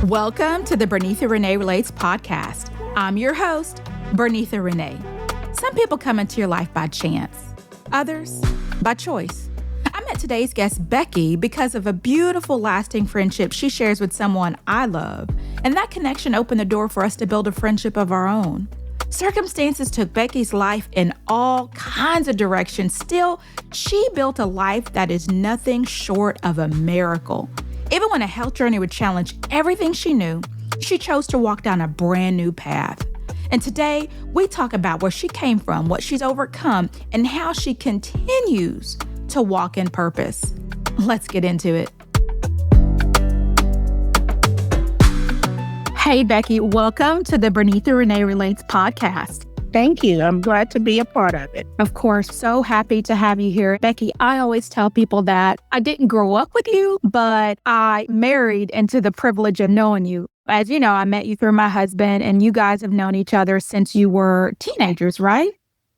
Welcome to the Bernitha Rena Relates podcast. I'm your host, Bernitha Rena. Some people come into your life by chance, others by choice. I met today's guest, Becky, because of a beautiful, lasting friendship she shares with someone I love, and that connection opened the door for us to build a friendship of our own. Circumstances took Becky's life in all kinds of directions. Still, she built a life that is nothing short of a miracle. Even when a health journey would challenge everything she knew, she chose to walk down a brand new path. And today, we talk about where she came from, what she's overcome, and how she continues to walk in purpose. Let's get into it. Hey, Becky, welcome to the Bernitha Rena Relates podcast. Thank you. I'm glad to be a part of it. Of course, so happy to have you here. Becky, I always tell people that I didn't grow up with you, but I married into the privilege of knowing you. As you know, I met you through my husband, and you guys have known each other since you were teenagers, right?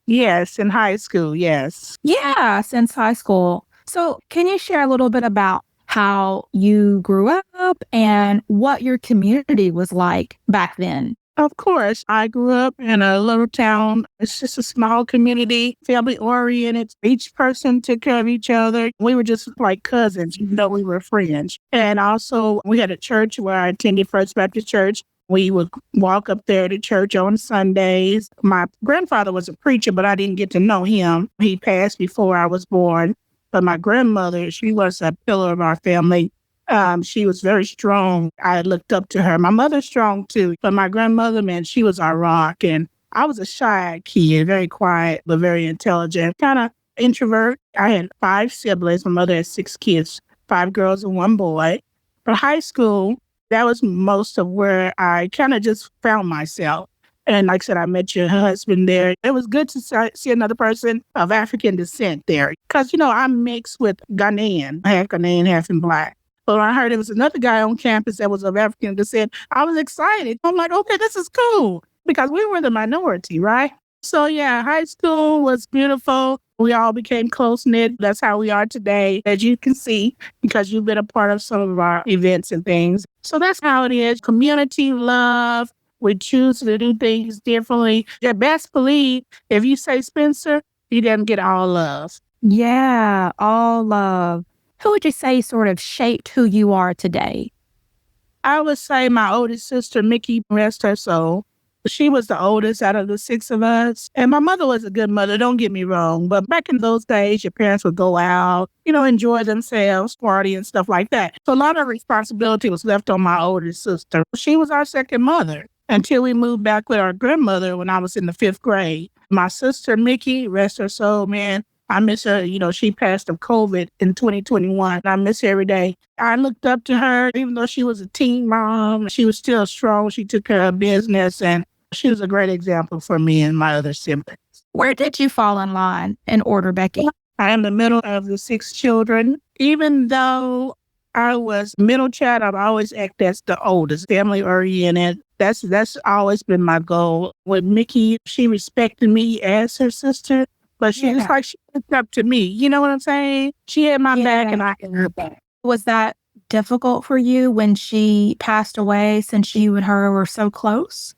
Yes, in high school, yes. Yeah, since high school. So can you share a little bit about how you grew up and what your community was like back then? Of course, I grew up in a little town. It's just a small community, family oriented. Each person took care of each other. We were just like cousins, even though we were friends. And also, we had a church where I attended First Baptist Church. We would walk up there to church on Sundays. My grandfather was a preacher, but I didn't get to know him. He passed before I was born. But my grandmother, she was a pillar of our family. She was very strong. I looked up to her. My mother's strong too, but my grandmother, man, she was our rock. And I was a shy kid, very quiet, but very intelligent, kind of introvert. I had 5 siblings. My mother had 6 kids, 5 girls and 1 boy. For high school, that was most of where I kind of just found myself. And like I said, I met your husband there. It was good to see another person of African descent there. Because, you know, I'm mixed with Ghanaian, half Ghanaian, half in Black. But when I heard there was another guy on campus that was of African descent, I was excited. I'm like, okay, this is cool. Because we were the minority, right? So yeah, high school was beautiful. We all became close-knit. That's how we are today, as you can see, because you've been a part of some of our events and things. So that's how it is. Community, love. We choose to do things differently. You best believe if you say Spencer, he doesn't get all love. Yeah, all love. Who would you say sort of shaped who you are today? I would say my oldest sister, Mickey, rest her soul. She was the oldest out of the 6 of us. And my mother was a good mother, don't get me wrong. But back in those days, your parents would go out, enjoy themselves, party and stuff like that. So a lot of responsibility was left on my older sister. She was our second mother until we moved back with our grandmother when I was in the 5th grade. My sister, Mickey, rest her soul, man. I miss her. She passed of COVID in 2021. I miss her every day. I looked up to her, even though she was a teen mom. She was still strong. She took care of business, and she was a great example for me and my other siblings. Where did you fall in line in order, Becky? I am the middle of the 6 children. Even though I was middle child, I've always acted as the oldest, family oriented. That's always been my goal. With Mickey, she respected me as her sister. But she was like, she looked up to me. You know what I'm saying? She had my back and I had her back. Was that difficult for you when she passed away since you and her were so close?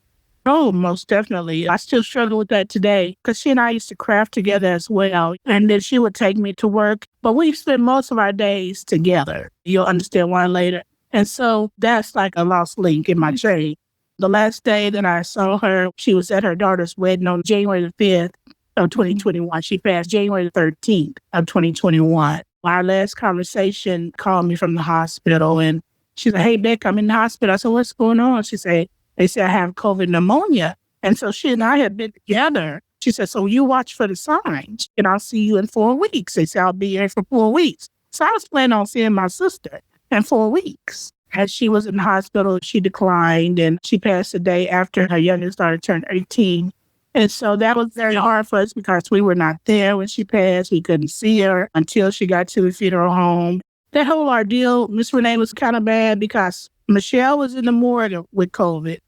Oh, most definitely. I still struggle with that today because she and I used to craft together as well. And then she would take me to work. But we spent most of our days together. You'll understand why later. And so that's like a lost link in my chain. The last day that I saw her, she was at her daughter's wedding on January the 5th. Of 2021. She passed January the 13th of 2021. Our last conversation called me from the hospital and she said, hey, Beck, I'm in the hospital. I said, what's going on? She said, they said I have COVID pneumonia. And so she and I had been together. She said, so you watch for the signs and I'll see you in 4 weeks. They said, I'll be here for 4 weeks. So I was planning on seeing my sister in 4 weeks. As she was in the hospital, she declined and she passed the day after her youngest daughter turned 18. And so that was very hard for us because we were not there when she passed. We couldn't see her until she got to the funeral home. That whole ordeal, Miss Renee, was kind of bad because Michelle was in the morgue with COVID.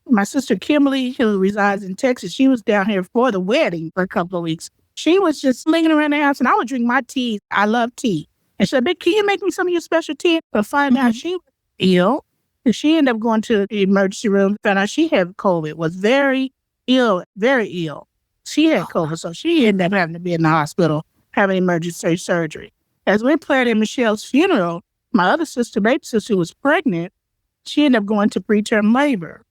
My sister Kimberly, who resides in Texas, she was down here for the wedding for a couple of weeks. She was just lingering around the house and I would drink my tea. I love tea. And she said, Beck, can you make me some of your special tea? But find out she was ill. And she ended up going to the emergency room, found out she had COVID, was very ill, very ill. She had COVID, so she ended up having to be in the hospital, having emergency surgery. As we planning Michelle's funeral, my other sister, baby sister, who was pregnant, she ended up going to preterm labor.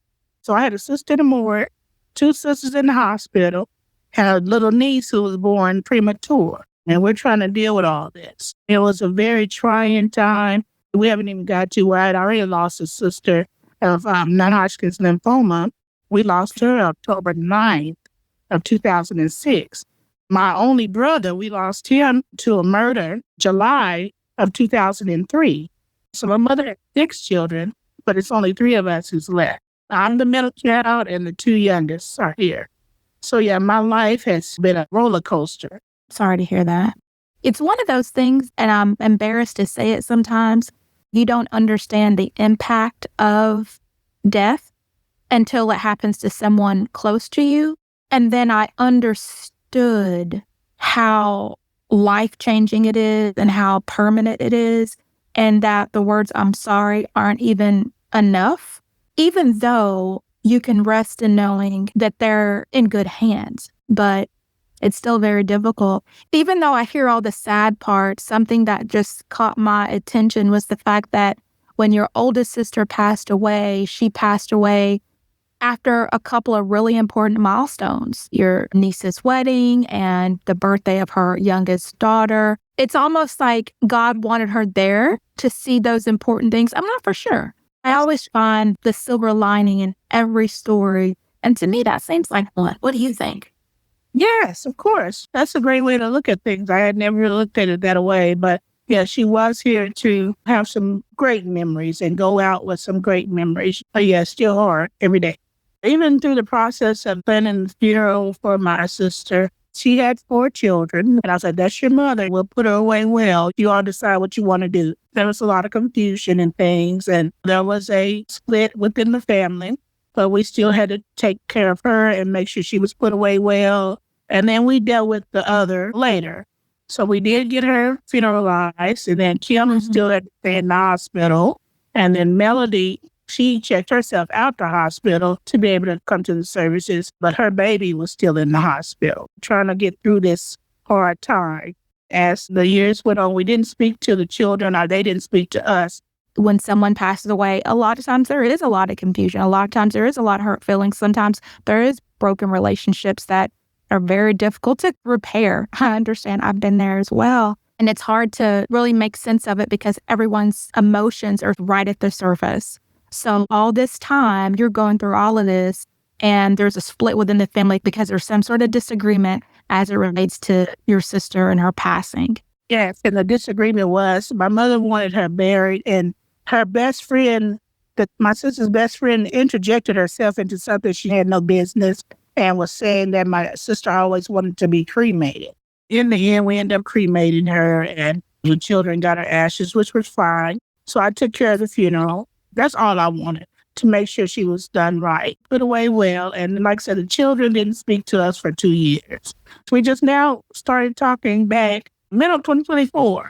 So I had a sister in the morgue, two sisters in the hospital, and a little niece who was born premature. And we're trying to deal with all this. It was a very trying time. We haven't even got to where I'd already lost a sister of non-Hodgkin's lymphoma. We lost her October 9th of 2006. My only brother, we lost him to a murder July of 2003. So my mother had 6 children, but it's only 3 of us who's left. I'm the middle child and the 2 youngest are here. So yeah, my life has been a roller coaster. Sorry to hear that. It's one of those things, and I'm embarrassed to say it sometimes, you don't understand the impact of death until it happens to someone close to you. And then I understood how life-changing it is and how permanent it is, and that the words "I'm sorry" aren't even enough, even though you can rest in knowing that they're in good hands. But it's still very difficult. Even though I hear all the sad parts, something that just caught my attention was the fact that when your oldest sister passed away, she passed away after a couple of really important milestones, your niece's wedding and the birthday of her youngest daughter. It's almost like God wanted her there to see those important things. I'm not for sure. I always find the silver lining in every story. And to me, that seems like one. What do you think? Yes, of course. That's a great way to look at things. I had never looked at it that way, but yeah, she was here to have some great memories and go out with some great memories. Yeah, still are every day. Even through the process of planning the funeral for my sister, she had 4 children. And I said, that's your mother. We'll put her away well. You all decide what you want to do. There was a lot of confusion and things. And there was a split within the family. But we still had to take care of her and make sure she was put away well. And then we dealt with the other later. So we did get her funeralized. And then Kim was still had to stay in the hospital. And then Melody, she checked herself out the hospital to be able to come to the services, but her baby was still in the hospital, trying to get through this hard time. As the years went on, we didn't speak to the children, or they didn't speak to us. When someone passes away, a lot of times there is a lot of confusion. A lot of times there is a lot of hurt feelings. Sometimes there is broken relationships that are very difficult to repair. I understand. I've been there as well. And it's hard to really make sense of it because everyone's emotions are right at the surface. So all this time, you're going through all of this, and there's a split within the family because there's some sort of disagreement as it relates to your sister and her passing. Yes, and the disagreement was my mother wanted her buried, and her best friend, my sister's best friend, interjected herself into something she had no business and was saying that my sister always wanted to be cremated. In the end, we ended up cremating her, and the children got her ashes, which was fine. So I took care of the funeral. That's all I wanted, to make sure she was done right, put away well. And like I said, the children didn't speak to us for 2 years. We just now started talking back middle of 2024.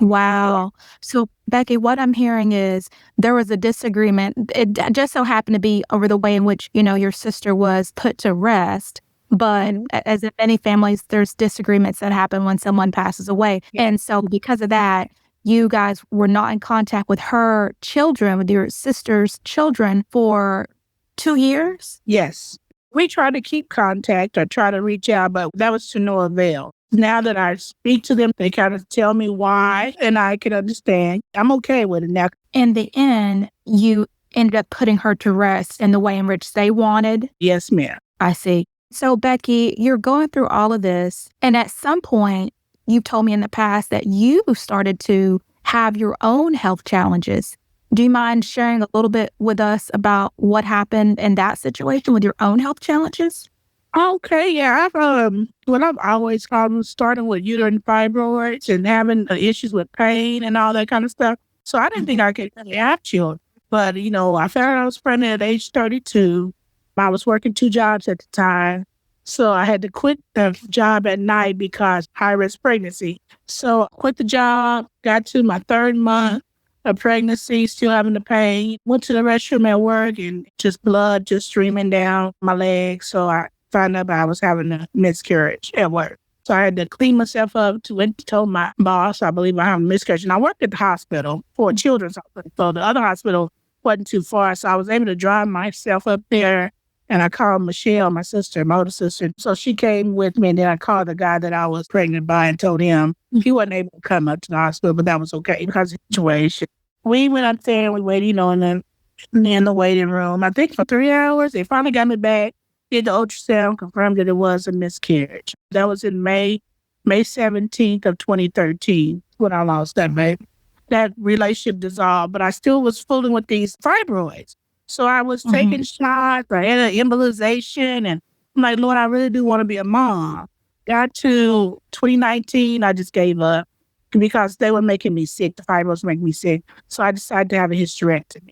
Wow. So, Becky, what I'm hearing is there was a disagreement. It just so happened to be over the way in which, your sister was put to rest. But as in many families, there's disagreements that happen when someone passes away. Yeah. And so because of that, you guys were not in contact with her children, with your sister's children for 2 years? Yes. We tried to keep contact or try to reach out, but that was to no avail. Now that I speak to them, they kind of tell me why, and I can understand. I'm okay with it now. In the end, you ended up putting her to rest in the way in which they wanted? Yes, ma'am. I see. So, Becky, you're going through all of this, and at some point, you've told me in the past that you started to have your own health challenges. Do you mind sharing a little bit with us about what happened in that situation with your own health challenges? Okay, yeah. I've always starting with uterine fibroids and having issues with pain and all that kind of stuff. So I didn't think I could really have children. But, I found out I was pregnant at age 32. I was working 2 jobs at the time. So I had to quit the job at night because high-risk pregnancy. So I quit the job, got to my 3rd month. a pregnancy, still having the pain. Went to the restroom at work and just blood just streaming down my legs. So I found out I was having a miscarriage at work. So I had to clean myself up, went to tell my boss, I believe I have a miscarriage. And I worked at the hospital for a children's hospital. So the other hospital wasn't too far. So I was able to drive myself up there. And I called Michelle, my sister, my older sister. So she came with me. And then I called the guy that I was pregnant by and told him he wasn't able to come up to the hospital, but that was okay because of the situation. We went up there and we waited, in the waiting room, I think for 3 hours. They finally got me back, did the ultrasound, confirmed that it was a miscarriage. That was in May 17th of 2013 when I lost that baby. That relationship dissolved, but I still was fooling with these fibroids. So I was taking shots, I had an embolization, and I'm like, Lord, I really do want to be a mom. Got to 2019, I just gave up because they were making me sick. The fibroids make me sick. So I decided to have a hysterectomy.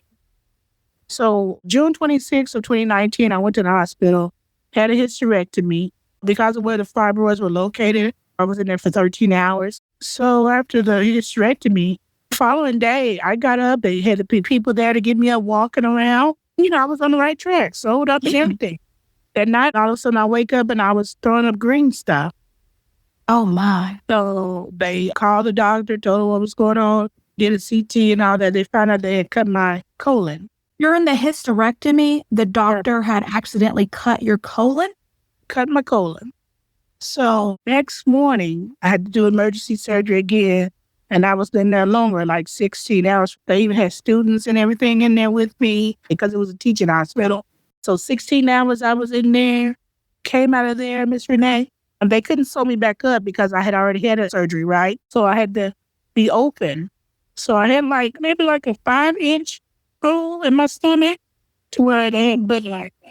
So June 26th of 2019, I went to the hospital, had a hysterectomy. Because of where the fibroids were located, I was in there for 13 hours. So after the hysterectomy, following day, I got up. They had the people there to get me up walking around. I was on the right track, sold up and everything. That night, all of a sudden, I wake up and I was throwing up green stuff. Oh, my. So they called the doctor, told her what was going on, did a CT and all that. They found out they had cut my colon. During the hysterectomy, the doctor had accidentally cut your colon? Cut my colon. So next morning, I had to do emergency surgery again. And I was in there longer, like 16 hours. They even had students and everything in there with me because it was a teaching hospital. So 16 hours I was in there, came out of there, Miss Renee. And they couldn't sew me back up because I had already had a surgery, right? So I had to be open. So I had maybe a 5-inch hole in my stomach to where they had put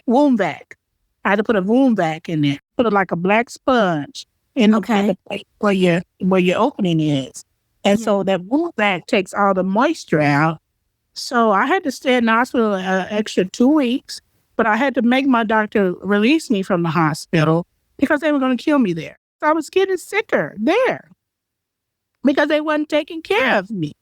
wound vac. I had to put a wound vac in there, put a black sponge in the place where your opening is. And so that wound vac takes all the moisture out. So I had to stay in the hospital an extra 2 weeks, but I had to make my doctor release me from the hospital because they were going to kill me there. So I was getting sicker there because they wasn't taking care of me,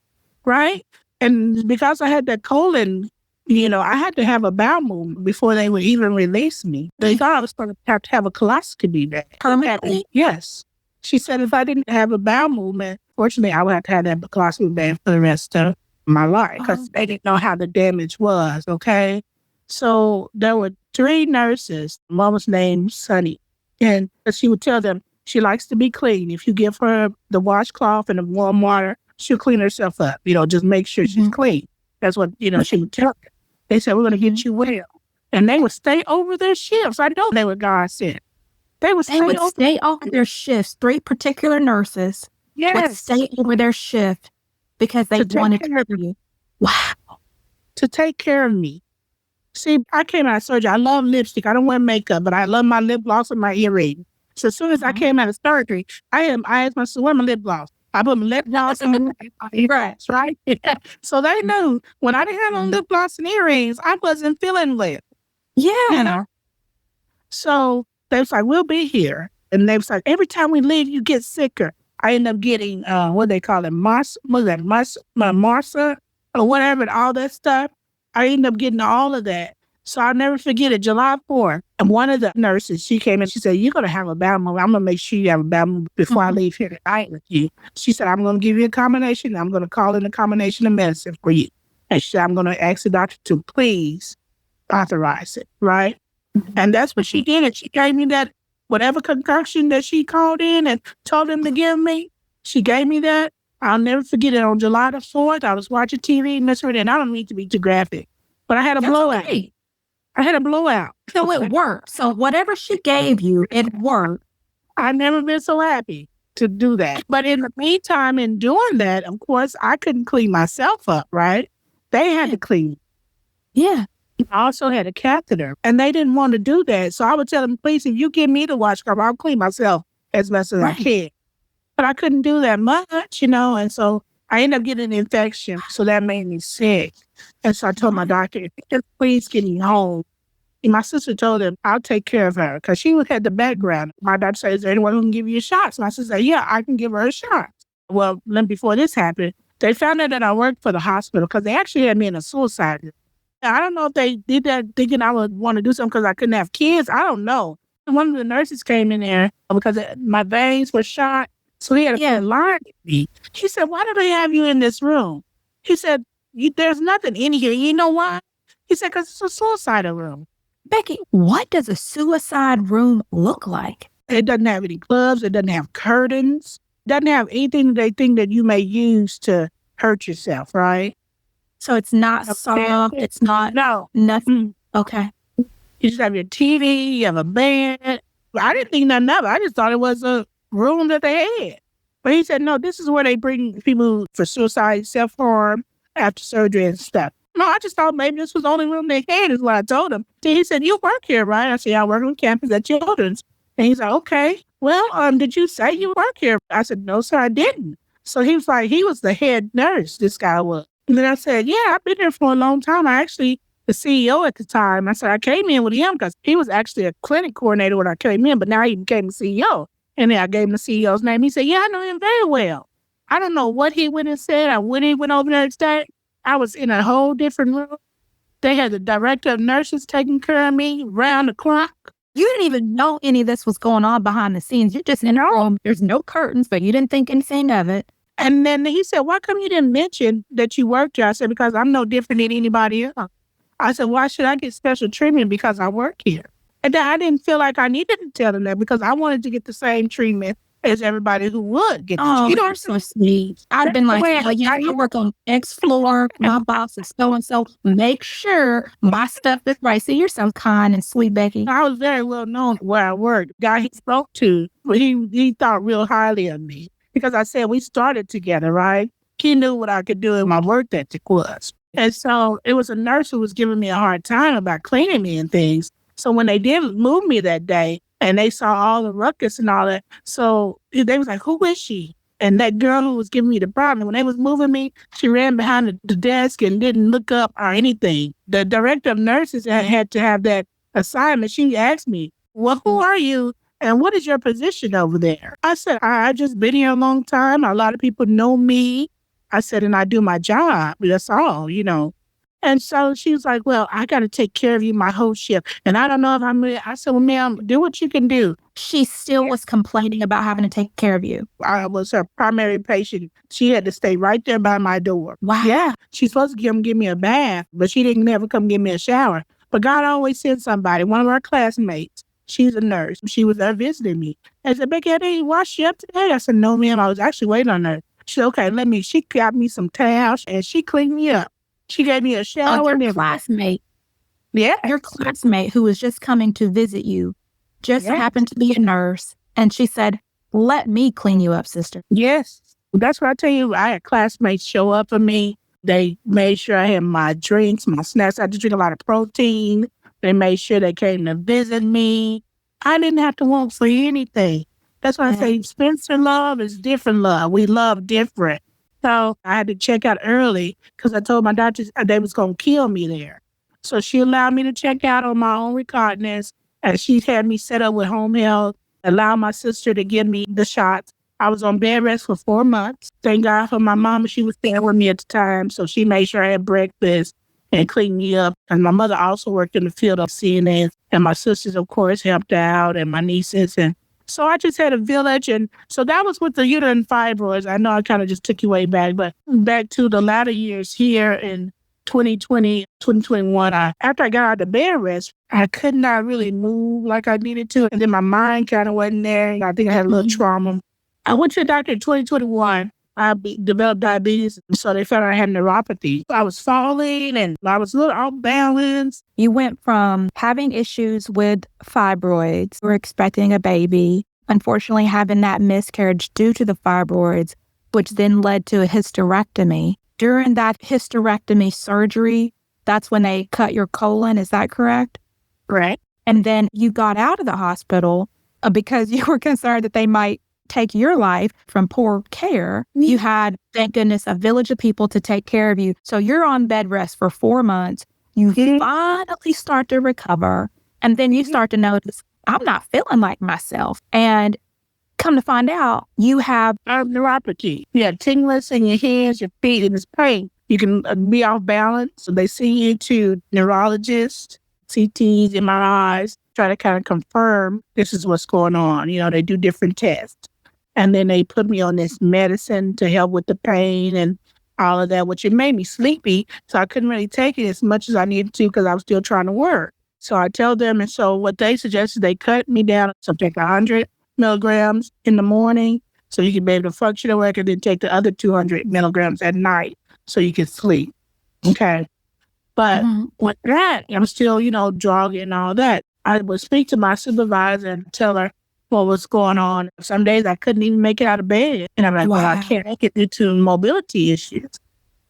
right? And because I had that colon, I had to have a bowel movement before they would even release me. They thought I was going to have a colostomy there. Permanently? Yes. She said if I didn't have a bowel movement, fortunately, I would have to have that colostomy bag for the rest of my life because they didn't know how the damage was, okay? So there were 3 nurses. One was named Sunny. And she would tell them she likes to be clean. If you give her the washcloth and the warm water, she'll clean herself up. Just make sure she's clean. That's what, she would tell them. They said, we're going to get you well. And they would stay over their shifts. I know they were God sent. They would stay over their shifts. 3 particular nurses would stay over their shift because they wanted to care you. Wow. To take care of me. See, I came out of surgery. I love lipstick. I don't wear makeup, but I love my lip gloss and my earring. So as soon as I came out of surgery, I asked my son, where's my lip gloss? I put my lip gloss on my earrings, right? So they knew when I didn't have on lip gloss and earrings, I wasn't feeling well. Yeah. So they was like, we'll be here. And they was like, every time we leave, you get sicker. I end up getting, what they call it, MRSA or whatever, and all that stuff. I ended up getting all of that. So I'll never forget it, July 4th. And one of the nurses, she came in, she said, you're going to have a bowel movement. I'm going to make sure you have a bowel movement before I leave here tonight with you. She said, I'm going to give you a combination. I'm going to call in a combination of medicine for you. And she said, I'm going to ask the doctor to please authorize it, right? And that's what she did. And she gave me that, whatever concoction that she called in and told them to give me. She gave me that. I'll never forget it. On July the 4th, I was watching TV, Miss Rena, and I don't need to be too graphic, but I had a blowout. Okay. I had a blowout. So it worked. So whatever she gave you, it worked. I've never been so happy to do that. But in the meantime, in doing that, of course, I couldn't clean myself up, right? They had to clean me. Yeah. I also had a catheter, and they didn't want to do that. So I would tell them, please, if you give me the washcloth, I'll clean myself as much as I can. But I couldn't do that much, and so I ended up getting an infection. So that made me sick. And so I told my doctor, if you just please get me home. And my sister told him, I'll take care of her because she had the background. My doctor said, is there anyone who can give you shots? And I said, yeah, I can give her a shot. Well, then before this happened, They found out that I worked for the hospital because they actually had me in a suicide group. I don't know if they did that thinking I would want to do something because I couldn't have kids. I don't know. And one of the nurses came in there because my veins were shot. So he had a line with me. He said, why do they have you in this room? He said, there's nothing in here. You know why? He said, because it's a suicidal room. Becky, what does a suicide room look like? It doesn't have any gloves. It doesn't have curtains. It doesn't have anything they think that you may use to hurt yourself, right? So it's not soft. It's not nothing. Okay. You just have your TV. You have a bed. I didn't think nothing of it. I just thought it was a room that they had. But he said, no, this is where they bring people for suicide, self-harm, after surgery and stuff. No, I just thought maybe this was the only room they had is what I told him. Then he said, you work here, right? I said, I work on campus at Children's. And he's like, okay. Well, did you say you work here? I said, no, sir, I didn't. So he was like, he was the head nurse, this guy was. And then I said, yeah, I've been here for a long time. I actually, the CEO at the time, I said, I came in with him because he was actually a clinic coordinator when I came in, but now he became the CEO. And then I gave him the CEO's name. He said, yeah, I know him very well. I don't know what he went and said. When he went over there and started, I was in a whole different room. They had the director of nurses taking care of me round the clock. You didn't even know any of this was going on behind the scenes. You're just in a room. There's no curtains, but you didn't think anything of it. And then he said, why come you didn't mention that you worked here? I said, because I'm no different than anybody else. I said, why should I get special treatment because I work here? And then I didn't feel like I needed to tell them that because I wanted to get the same treatment as everybody who would get. Oh, you're so sweet. I've been like, I work on X floor. My boss is so-and-so. Make sure my stuff is right. See, you're so kind and sweet, Becky. I was very well known where I worked. The guy he spoke to, he thought real highly of me because I said we started together, right? He knew what I could do and my work ethic was. And so it was a nurse who was giving me a hard time about cleaning me and things. So when they did move me that day, and they saw all the ruckus and all that. So they was like, who is she? And that girl who was giving me the problem, when they was moving me, she ran behind the desk and didn't look up or anything. The director of nurses had to have that assignment. She asked me, well, who are you? And what is your position over there? I said, I just been here a long time. A lot of people know me. I said, and I do my job. That's all, you know. And so she was like, well, I got to take care of you my whole shift. And I don't know if I said, well, ma'am, do what you can do. She still was complaining about having to take care of you. I was her primary patient. She had to stay right there by my door. Wow. Yeah. She's supposed to give me a bath, but she didn't ever come give me a shower. But God always sent somebody, one of our classmates. She's a nurse. She was there visiting me. I said, Becky, I didn't wash you up today. I said, no, ma'am. I was actually waiting on her. She said, okay, she got me some towels and she cleaned me up. She gave me a shower. Your classmate. Yeah. Your classmate who was just coming to visit you happened to be a nurse. And she said, let me clean you up, sister. Yes. That's what I tell you. I had classmates show up for me. They made sure I had my drinks, my snacks. I had to drink a lot of protein. They made sure they came to visit me. I didn't have to want for anything. That's why I say Spencer love is different love. We love different. So I had to check out early because I told my doctors they was going to kill me there. So she allowed me to check out on my own recognizance, and she had me set up with home health, allowed my sister to give me the shots. I was on bed rest for 4 months. Thank God for my mama. She was staying with me at the time, so she made sure I had breakfast and cleaned me up. And my mother also worked in the field of CNA, and my sisters, of course, helped out, and my nieces. And so I just had a village. And so that was with the uterine fibroids. I know I kind of just took you way back, but back to the latter years here in 2020, 2021, after I got out of bed rest, I could not really move like I needed to. And then my mind kind of wasn't there. I think I had a little trauma. I went to the doctor in 2021. I developed diabetes, so they found out I had neuropathy. I was falling and I was a little off balance. You went from having issues with fibroids, you were expecting a baby, unfortunately having that miscarriage due to the fibroids, which then led to a hysterectomy. During that hysterectomy surgery, that's when they cut your colon, is that correct? Correct. And then you got out of the hospital because you were concerned that they might take your life from poor care. You had, thank goodness, a village of people to take care of you. So you're on bed rest for 4 months. You finally start to recover. And then you start to notice, I'm not feeling like myself. And Come to find out, you have neuropathy. You have tingliness in your hands, your feet, and it's pain. You can be off balance. So they send you to neurologists, CTs, MRIs, try to kind of confirm this is what's going on. They do different tests. And then they put me on this medicine to help with the pain and all of that, which it made me sleepy. So I couldn't really take it as much as I needed to because I was still trying to work. So I tell them, and so what they suggested, they cut me down to take 100 milligrams in the morning so you can be able to function at work, and then take the other 200 milligrams at night so you can sleep. Okay. But with that, I'm still, jogging and all that. I would speak to my supervisor and tell her what was going on. Some days I couldn't even make it out of bed. And I'm like, well, I can't make it due to mobility issues.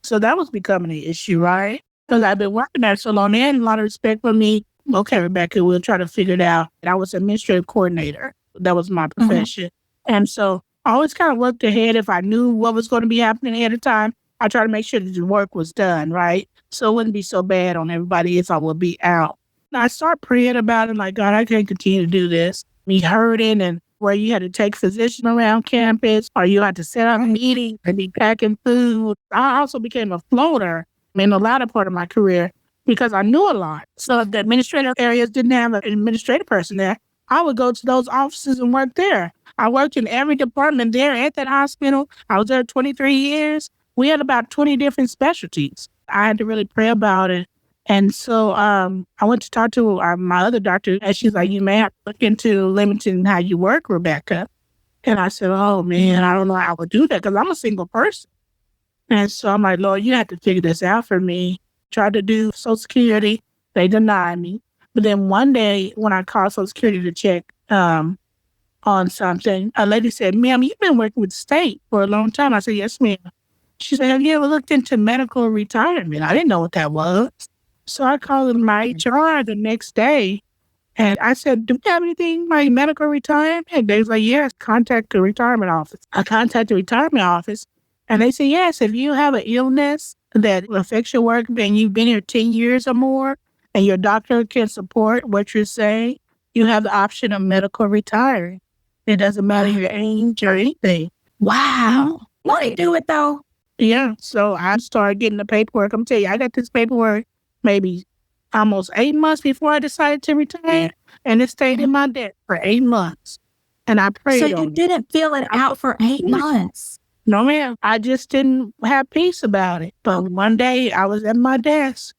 So that was becoming an issue, right? Because I've been working there so long. They had a lot of respect for me. Okay, Rebecca, we'll try to figure it out. And I was administrative coordinator. That was my profession. And so I always kind of worked ahead. If I knew what was going to be happening ahead of time, I try to make sure that the work was done, right? So it wouldn't be so bad on everybody if I would be out. And I start praying about it, like, God, I can't continue to do this. Me hurting, and where you had to take physicians around campus, or you had to set up a meeting and be packing food. I also became a floater in the latter part of my career because I knew a lot. So if the administrative areas didn't have an administrative person there, I would go to those offices and work there. I worked in every department there at that hospital. I was there 23 years. We had about 20 different specialties. I had to really pray about it. And so I went to talk to my other doctor, and she's like, you may have to look into limiting how you work, Rebecca. And I said, oh, man, I don't know how I would do that because I'm a single person. And so I'm like, Lord, you have to figure this out for me. Tried to do Social Security. They denied me. But then one day when I called Social Security to check on something, a lady said, ma'am, you've been working with the state for a long time. I said, yes, ma'am. She said, have you ever looked into medical retirement? I didn't know what that was. So I called my HR the next day, and I said, do you have anything like medical retirement? And they was like, yes, contact the retirement office. I contacted the retirement office, and they said, yes, if you have an illness that affects your work and you've been here 10 years or more, and your doctor can support what you're saying, you have the option of medical retiring. It doesn't matter your age or anything. Wow. Won't they do it though? Yeah. So I started getting the paperwork. I'm telling you, I got this paperwork maybe almost 8 months before I decided to retire. And it stayed in my desk for 8 months. And I prayed on it. So you didn't fill it out for 8 months? No, ma'am. I just didn't have peace about it. But one day I was at my desk,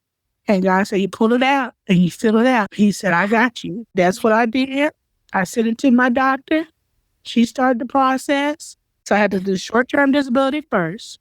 and God said, you pull it out and you fill it out. He said, I got you. That's what I did. I sent it to my doctor. She started the process. So I had to do short-term disability first.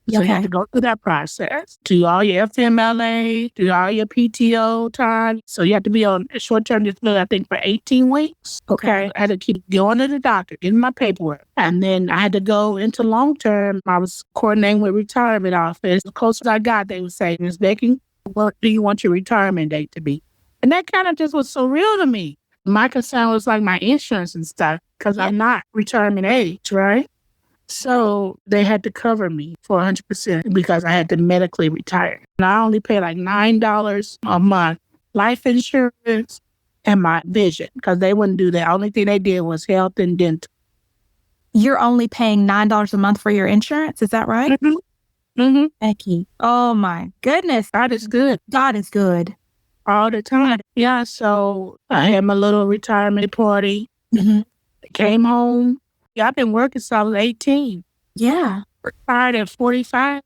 So you have to go through that process, do all your FMLA, do all your PTO time. So you have to be on short-term disability, I think, for 18 weeks. Okay. I had to keep going to the doctor, getting my paperwork. And then I had to go into long-term. I was coordinating with retirement office. The closest I got, they would say, Ms. Becky, what do you want your retirement date to be? And that kind of just was so real to me. My concern was like my insurance and stuff, because I'm not retirement age, right? So they had to cover me for 100% because I had to medically retire. And I only pay like $9 a month, life insurance and my vision, because they wouldn't do that. Only thing they did was health and dental. You're only paying $9 a month for your insurance. Is that right? Becky. Oh my goodness. God is good. God is good. All the time. Yeah. So I had my little retirement party. Came home. Yeah, I've been working since I was 18. Yeah. Retired at 45.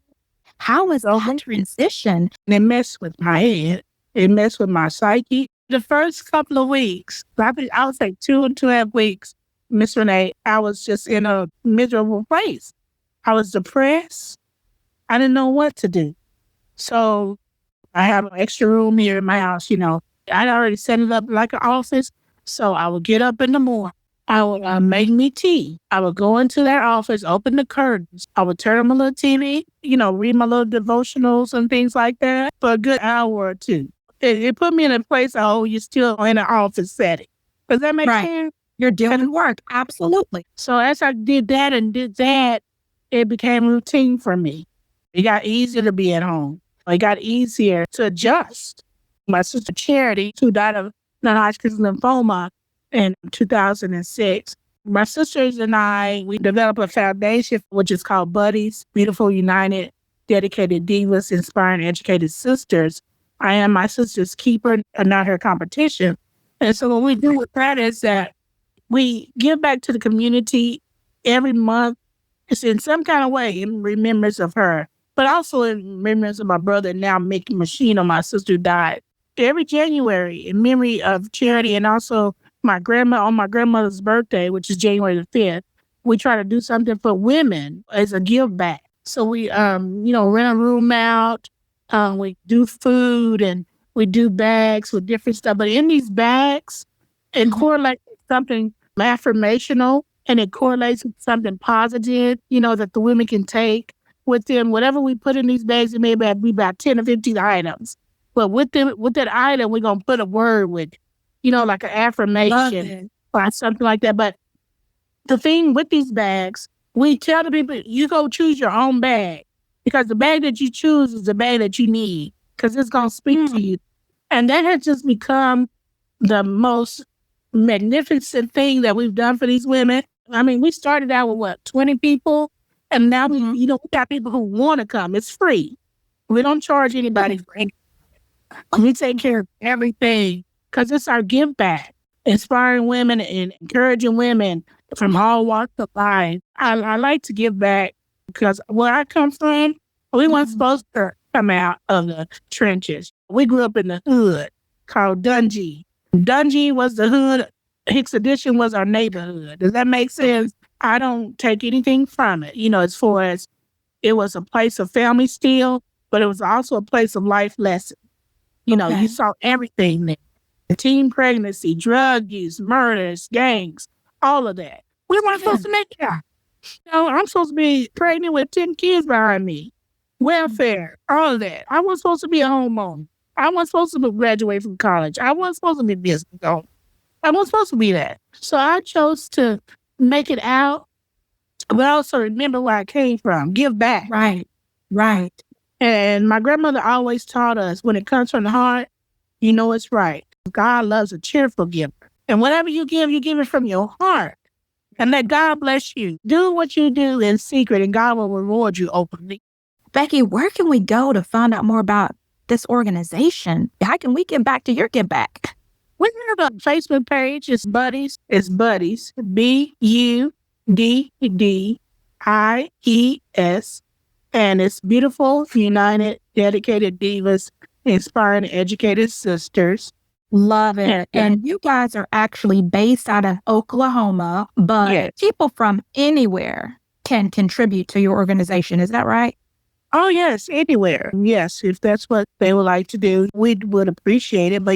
How was that transition? And it messed with my head. It messed with my psyche. The first couple of weeks, I would say 2.5 weeks, Miss Renee, I was just in a miserable place. I was depressed. I didn't know what to do. So I have an extra room here in my house, I'd already set it up like an office. So I would get up in the morning. I would make me tea. I would go into that office, open the curtains. I would turn on my little TV, read my little devotionals and things like that for a good hour or two. It put me in a place, you're still in an office setting. Does that make sense? You're doing work. Absolutely. So as I did that, it became routine for me. It got easier to be at home. It got easier to adjust. My sister Charity, who died of non-Hodgkin's lymphoma in 2006, My sisters and I, we developed a foundation, which is called Buddies, Beautiful, United, Dedicated Divas, Inspiring, Educated Sisters. I am my sister's keeper and not her competition. And so what we do with that is that we give back to the community every month. It's in some kind of way in remembrance of her, but also in remembrance of my brother now making machine on my sister who died. Every January in memory of charity, and also my grandmother's birthday, which is January the 5th, we try to do something for women as a give back. So we, rent a room out, we do food, and we do bags with different stuff. But in these bags, it correlates with something affirmational, and it correlates with something positive, that the women can take with them. Whatever we put in these bags, it may be about 10 or 15 items. But with that item, we're going to put a word with it, like an affirmation or something like that. But the thing with these bags, we tell the people, you go choose your own bag, because the bag that you choose is the bag that you need, because it's going to speak to you. And that has just become the most magnificent thing that we've done for these women. I mean, we started out with 20 people, and now we got people who want to come. It's free. We don't charge anybody for anything. We take care of everything because it's our give back, inspiring women and encouraging women from all walks of life. I like to give back because where I come from, we weren't supposed to come out of the trenches. We grew up in the hood called Dungy. Dungy was the hood. Hicks Addition was our neighborhood. Does that make sense? I don't take anything from it, as far as it was a place of family still, but it was also a place of life lessons. You saw everything there. Teen pregnancy, drug use, murders, gangs, all of that. We weren't supposed to make that. I'm supposed to be pregnant with 10 kids behind me. Welfare, all of that. I wasn't supposed to be a homeowner. I wasn't supposed to graduate from college. I wasn't supposed to be business owner. I wasn't supposed to be that. So I chose to make it out, but also remember where I came from. Give back. Right. And my grandmother always taught us, when it comes from the heart, it's right. God loves a cheerful giver. And whatever you give it from your heart. And let God bless you. Do what you do in secret, and God will reward you openly. Becky, where can we go to find out more about this organization? How can we get back to your give back? We have a Facebook page. It's Buddies. It's Buddies. BUDDIES. And it's Beautiful, United, Dedicated Divas, Inspiring, Educated Sisters. Love it. And you guys are actually based out of Oklahoma, but people from anywhere can contribute to your organization. Is that right? Oh, yes, anywhere. Yes, if that's what they would like to do, we would appreciate it. But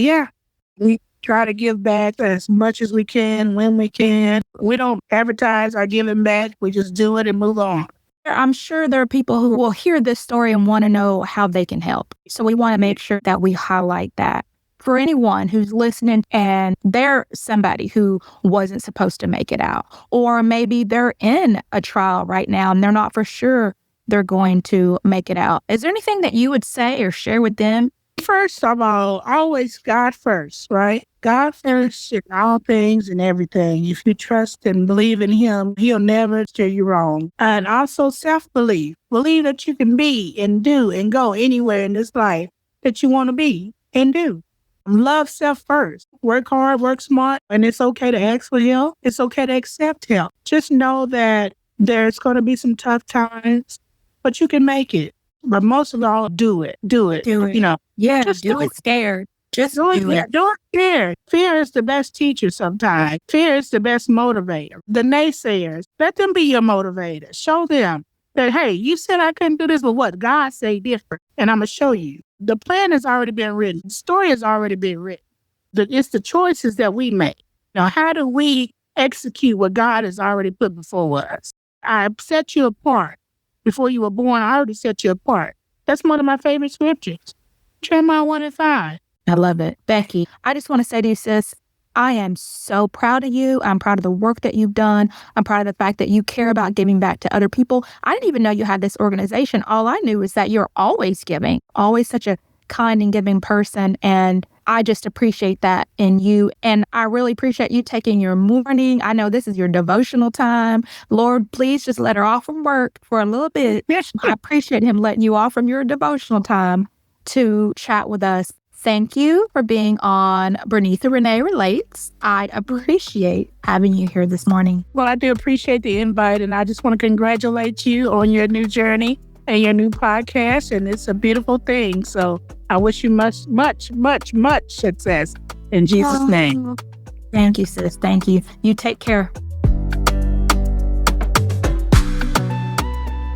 we try to give back as much as we can, when we can. We don't advertise our giving back. We just do it and move on. I'm sure there are people who will hear this story and want to know how they can help. So we want to make sure that we highlight that. For anyone who's listening and they're somebody who wasn't supposed to make it out, or maybe they're in a trial right now and they're not for sure they're going to make it out. Is there anything that you would say or share with them? First of all, always God first, right? God first in all things and everything. If you trust and believe in Him, He'll never steer you wrong. And also self-belief. Believe that you can be and do and go anywhere in this life that you want to be and do. Love self first. Work hard, work smart, and it's okay to ask for help. It's okay to accept help. Just know that there's going to be some tough times, but you can make it. But most of all, do it. Do it. Yeah, just do it scared. Just do it. Do it scared. Fear is the best teacher sometimes. Fear is the best motivator. The naysayers, let them be your motivator. Show them that, hey, you said I couldn't do this, but what? God say different, and I'm going to show you. The plan has already been written. The story has already been written. It's the choices that we make. Now, how do we execute what God has already put before us? I set you apart. Before you were born, I already set you apart. That's one of my favorite scriptures. Jeremiah 1:5. I love it. Becky, I just want to say to you, sis, I am so proud of you. I'm proud of the work that you've done. I'm proud of the fact that you care about giving back to other people. I didn't even know you had this organization. All I knew is that you're always giving, always such a kind and giving person. And I just appreciate that in you. And I really appreciate you taking your morning. I know this is your devotional time. Lord, please just let her off from work for a little bit. Yes. I appreciate him letting you off from your devotional time to chat with us. Thank you for being on Bernitha Rena Relates. I appreciate having you here this morning. Well, I do appreciate the invite, and I just want to congratulate you on your new journey and your new podcast, and it's a beautiful thing. So I wish you much, much, much, much success in Jesus' name. Thank you, sis. Thank you. You take care.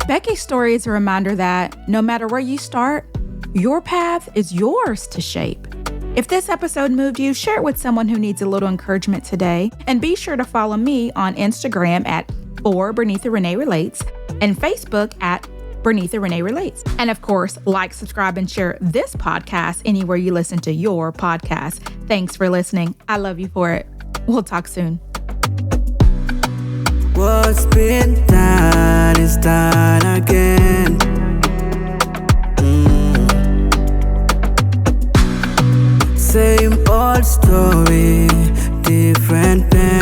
Becky's story is a reminder that no matter where you start, your path is yours to shape. If this episode moved you, share it with someone who needs a little encouragement today. And be sure to follow me on Instagram at Bernitha Rena Relates and Facebook at Bernitha Rena Relates. And of course, like, subscribe, and share this podcast anywhere you listen to your podcast. Thanks for listening. I love you for it. We'll talk soon. What's been done is done again. Same old story, different pen.